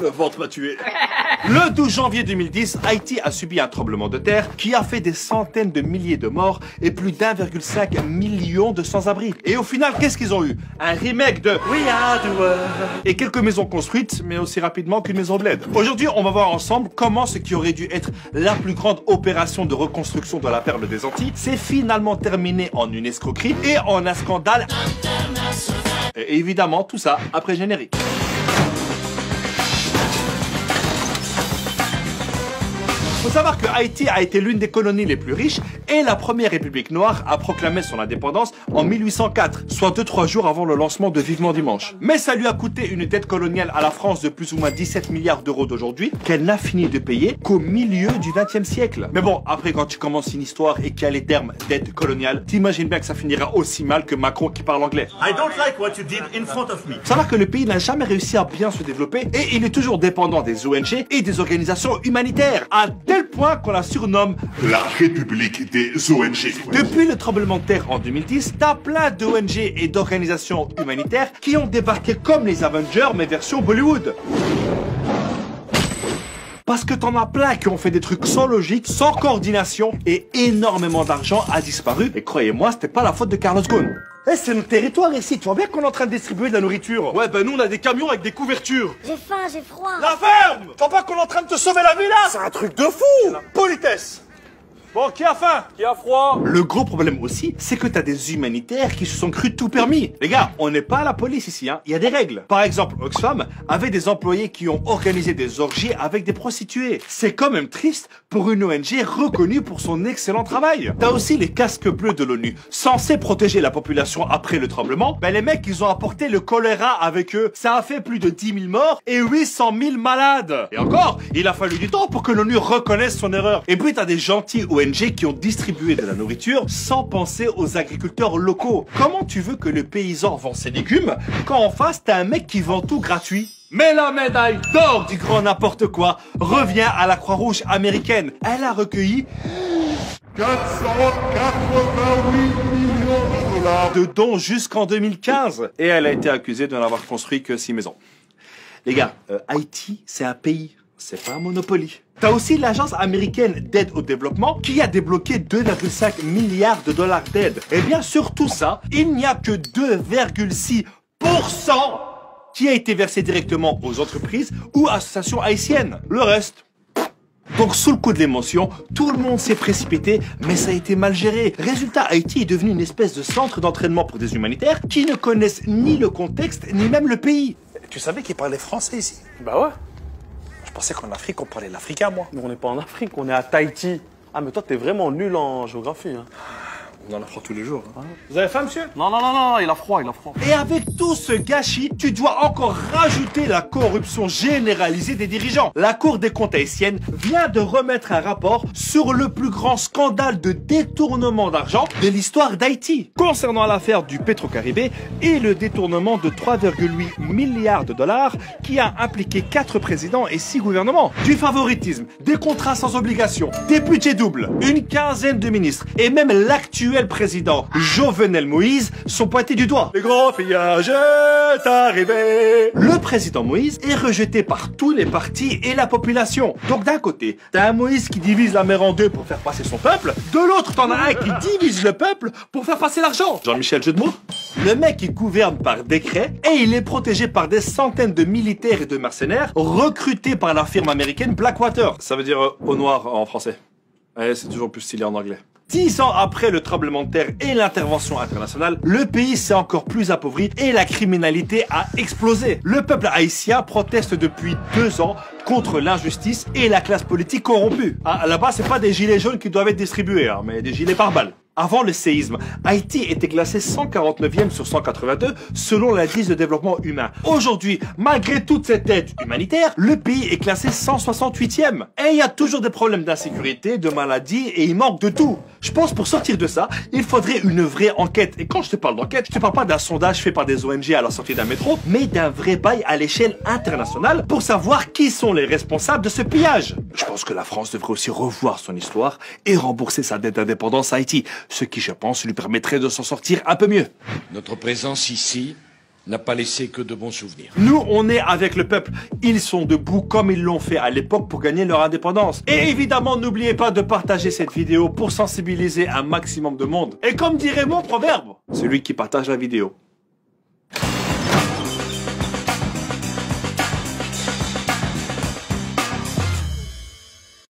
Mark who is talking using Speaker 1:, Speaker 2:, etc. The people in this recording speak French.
Speaker 1: Le ventre m'a tué. Le 12 janvier 2010, Haïti a subi un tremblement de terre qui a fait des centaines de milliers de morts et plus d'1,5 million de sans-abri. Et au final, qu'est-ce qu'ils ont eu? Un remake de We Are the World et quelques maisons construites, mais aussi rapidement qu'une maison bled. Aujourd'hui, on va voir ensemble comment ce qui aurait dû être la plus grande opération de reconstruction de la perle des Antilles s'est finalement terminé en une escroquerie et en un scandale international. Et évidemment, tout ça après générique. Faut savoir que Haïti a été l'une des colonies les plus riches et la première république noire a proclamé son indépendance en 1804, soit 2-3 jours avant le lancement de Vivement Dimanche. Mais ça lui a coûté une dette coloniale à la France de plus ou moins 17 milliards d'euros d'aujourd'hui, qu'elle n'a fini de payer qu'au milieu du XXe siècle. Mais bon, après quand tu commences une histoire et qu'il y a les termes dette coloniale, t'imagines bien que ça finira aussi mal que Macron qui parle anglais.
Speaker 2: I don't like what you did in front of me.
Speaker 1: Faut savoir que le pays n'a jamais réussi à bien se développer et il est toujours dépendant des ONG et des organisations humanitaires, à tel point qu'on la surnomme
Speaker 3: la République des ONG.
Speaker 1: Depuis le tremblement de terre en 2010, t'as plein d'ONG et d'organisations humanitaires qui ont débarqué comme les Avengers mais version Bollywood. Parce que t'en as plein qui ont fait des trucs sans logique, sans coordination et énormément d'argent a disparu. Et croyez-moi, c'était pas la faute de Carlos Ghosn. Eh, c'est notre territoire ici, tu vois bien qu'on est en train de distribuer de la nourriture. Ouais, ben nous on a des camions avec des couvertures.
Speaker 4: J'ai faim, j'ai froid.
Speaker 1: La ferme! Tu vois pas qu'on est en train de te sauver la vie là? C'est un truc de fou! La politesse! Bon, qui a faim? Qui a froid? Le gros problème aussi, c'est que t'as des humanitaires qui se sont crus tout permis. Les gars, on n'est pas à la police ici, hein. Il y a des règles. Par exemple, Oxfam avait des employés qui ont organisé des orgies avec des prostituées. C'est quand même triste pour une ONG reconnue pour son excellent travail. T'as aussi les casques bleus de l'ONU, censés protéger la population après le tremblement. Ben les mecs, ils ont apporté le choléra avec eux. Ça a fait plus de 10 000 morts et 800 000 malades. Et encore, il a fallu du temps pour que l'ONU reconnaisse son erreur. Et puis t'as des gentils ONG qui ont distribué de la nourriture sans penser aux agriculteurs locaux. Comment tu veux que le paysan vend ses légumes quand en face t'as un mec qui vend tout gratuit? Mais la médaille d'or du grand n'importe quoi revient à la Croix-Rouge américaine. Elle a recueilli
Speaker 3: 488 millions de dollars
Speaker 1: de dons jusqu'en 2015. Et elle a été accusée de n'avoir construit que 6 maisons. Les gars, Haïti, c'est un pays. C'est pas un Monopoly. T'as aussi l'agence américaine d'aide au développement qui a débloqué 2,5 milliards de dollars d'aide. Et bien sur tout ça, il n'y a que 2,6% qui a été versé directement aux entreprises ou associations haïtiennes. Le reste... Donc sous le coup de l'émotion, tout le monde s'est précipité, mais ça a été mal géré. Résultat, Haïti est devenu une espèce de centre d'entraînement pour des humanitaires qui ne connaissent ni le contexte, ni même le pays.
Speaker 2: Tu savais qu'ils parlaient français ici?
Speaker 5: Bah ouais.
Speaker 2: Je pensais qu'en Afrique, on parlait l'africain, moi.
Speaker 5: Mais on n'est pas en Afrique, on est à Tahiti. Ah, mais toi, t'es vraiment nul en géographie. Hein.
Speaker 2: On en apprend tous les jours. Hein.
Speaker 1: Vous avez faim, monsieur?
Speaker 5: Non, non, non, non, il a froid, il a froid.
Speaker 1: Et avec tout ce gâchis, tu dois encore rajouter la corruption généralisée des dirigeants. La Cour des comptes haïtienne vient de remettre un rapport sur le plus grand scandale de détournement d'argent de l'histoire d'Haïti, concernant l'affaire du Petro-Caribé et le détournement de 3,8 milliards de dollars qui a impliqué 4 présidents et 6 gouvernements. Du favoritisme, des contrats sans obligation, des budgets doubles, une quinzaine de ministres et même l'actuel président Jovenel Moïse sont pointés du doigt. Le grand pillage est arrivé. Le président Moïse est rejeté par tous les partis et la population. Donc d'un côté, t'as un Moïse qui divise la mer en deux pour faire passer son peuple. De l'autre, t'en as un qui divise le peuple pour faire passer l'argent. Jean-Michel, jeu de mots? Le mec, il gouverne par décret et il est protégé par des centaines de militaires et de mercenaires recrutés par la firme américaine Blackwater. Ça veut dire au noir en français. Ouais, c'est toujours plus stylé en anglais. 10 ans après le tremblement de terre et l'intervention internationale, le pays s'est encore plus appauvri et la criminalité a explosé. Le peuple haïtien proteste depuis 2 ans contre l'injustice et la classe politique corrompue. Ah, là-bas, c'est pas des gilets jaunes qui doivent être distribués, hein, mais des gilets pare-balles. Avant le séisme, Haïti était classé 149e sur 182 selon l'indice de développement humain. Aujourd'hui, malgré toute cette aide humanitaire, le pays est classé 168e. Et il y a toujours des problèmes d'insécurité, de maladies et il manque de tout. Je pense pour sortir de ça, il faudrait une vraie enquête. Et quand je te parle d'enquête, je te parle pas d'un sondage fait par des ONG à la sortie d'un métro, mais d'un vrai bail à l'échelle internationale pour savoir qui sont les responsables de ce pillage. Je pense que la France devrait aussi revoir son histoire et rembourser sa dette d'indépendance à Haïti. ce qui, je pense, lui permettrait de s'en sortir un peu mieux.
Speaker 4: Notre présence ici n'a pas laissé que de bons souvenirs.
Speaker 1: Nous, on est avec le peuple. Ils sont debout comme ils l'ont fait à l'époque pour gagner leur indépendance. Et évidemment, n'oubliez pas de partager cette vidéo pour sensibiliser un maximum de monde. Et comme dirait mon proverbe, celui qui partage la vidéo